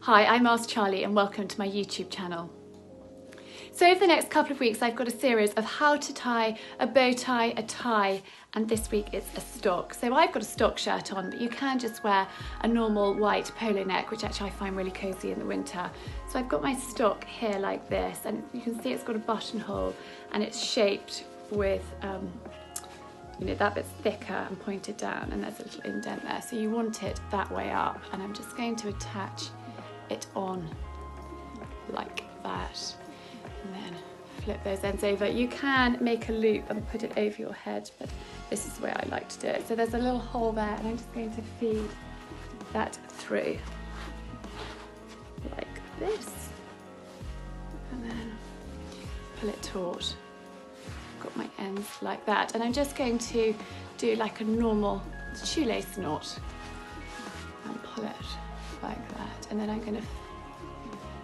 Hi, I'm Ask Charlie and welcome to my YouTube channel. So over the next couple of weeks I've got a series of how to tie a bow tie, a tie, and this week it's a stock. So I've got a stock shirt on, but you can just wear a normal white polo neck, which actually I find really cosy in the winter. So I've got my stock here like this, and you can see it's got a buttonhole and it's shaped with that bit's thicker and pointed down, and there's a little indent there. So you want it that way up, and I'm just going to attach it on like that, and then flip those ends over. You can make a loop and put it over your head, but this is the way I like to do it. So there's a little hole there, and I'm just going to feed that through like this, and then pull it taut. Got my ends like that, and I'm just going to do like a normal shoelace knot and pull it like that, and then I'm going to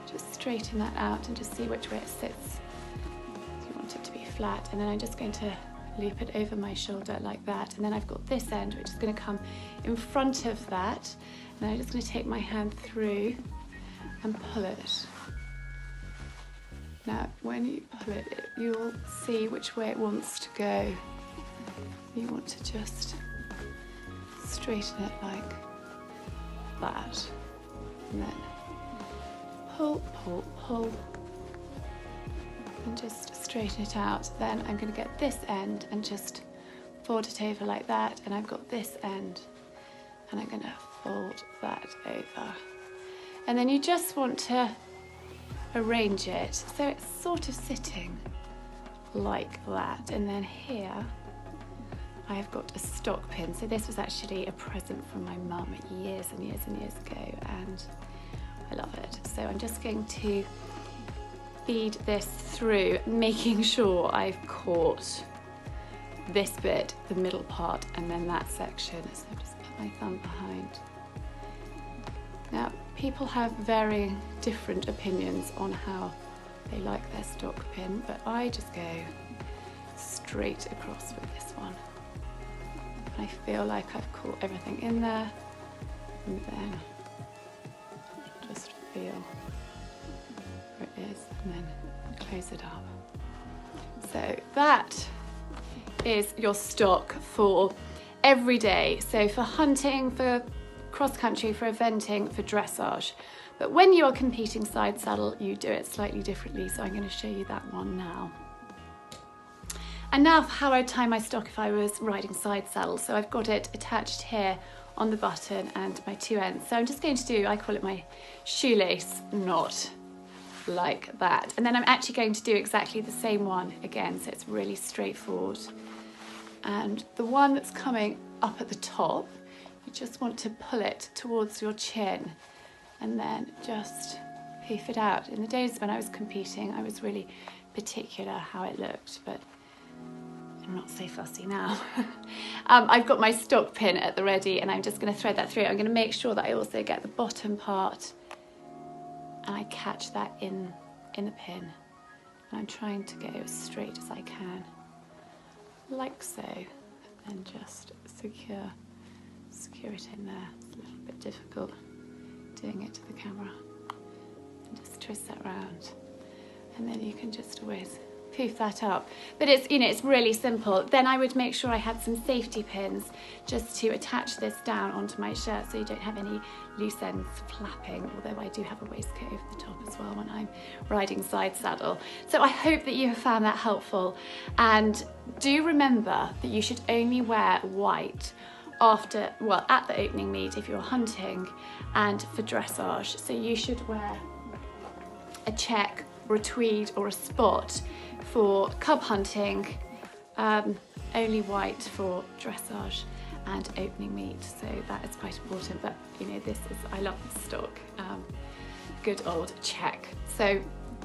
just straighten that out and just see which way it sits. You want it to be flat, and then I'm just going to loop it over my shoulder like that, and then I've got this end which is going to come in front of that, and then I'm just going to take my hand through and pull it. Now when you pull it, you'll see which way it wants to go. You want to just straighten it like that, and then pull, pull, pull, and just straighten it out. Then I'm going to get this end and just fold it over like that, and I've got this end and I'm going to fold that over, and then you just want to arrange it so it's sort of sitting like that. And then here I've got a stock pin. So this was actually a present from my mum years and years and years ago, and I love it. So I'm just going to feed this through, making sure I've caught this bit, the middle part, and then that section. So just put my thumb behind. Now, people have very different opinions on how they like their stock pin, but I just go straight across with this one. I feel like I've caught everything in there, and then just feel where it is, and then close it up. So that is your stock for every day. So for hunting, for cross-country, for eventing, for dressage. But when you are competing side saddle, you do it slightly differently, so I'm going to show you that one now. And now for how I tie my stock if I was riding side saddle. So I've got it attached here on the button and my two ends. So I'm just going to do, I call it my shoelace knot, like that. And then I'm actually going to do exactly the same one again, so it's really straightforward. And the one that's coming up at the top, you just want to pull it towards your chin and then just poof it out. In the days when I was competing, I was really particular how it looked, but I'm not so fussy now. I've got my stock pin at the ready, and I'm just going to thread that through. I'm going to make sure that I also get the bottom part and I catch that in the pin. And I'm trying to go as straight as I can, like so, and just secure it in there. It's a little bit difficult doing it to the camera. And just twist that round, and then you can just always poof that up. But it's really simple. Then I would make sure I had some safety pins just to attach this down onto my shirt so you don't have any loose ends flapping, although I do have a waistcoat over the top as well when I'm riding side saddle. So I hope that you have found that helpful, and do remember that you should only wear white at the opening meet if you're hunting and for dressage. So you should wear a check or a tweed or a spot for cub hunting, only white for dressage and opening meet. So that is quite important, but I love the stock, good old check. So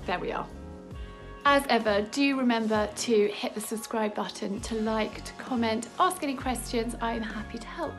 there we are. As ever, do remember to hit the subscribe button, to like, to comment, ask any questions. I'm happy to help.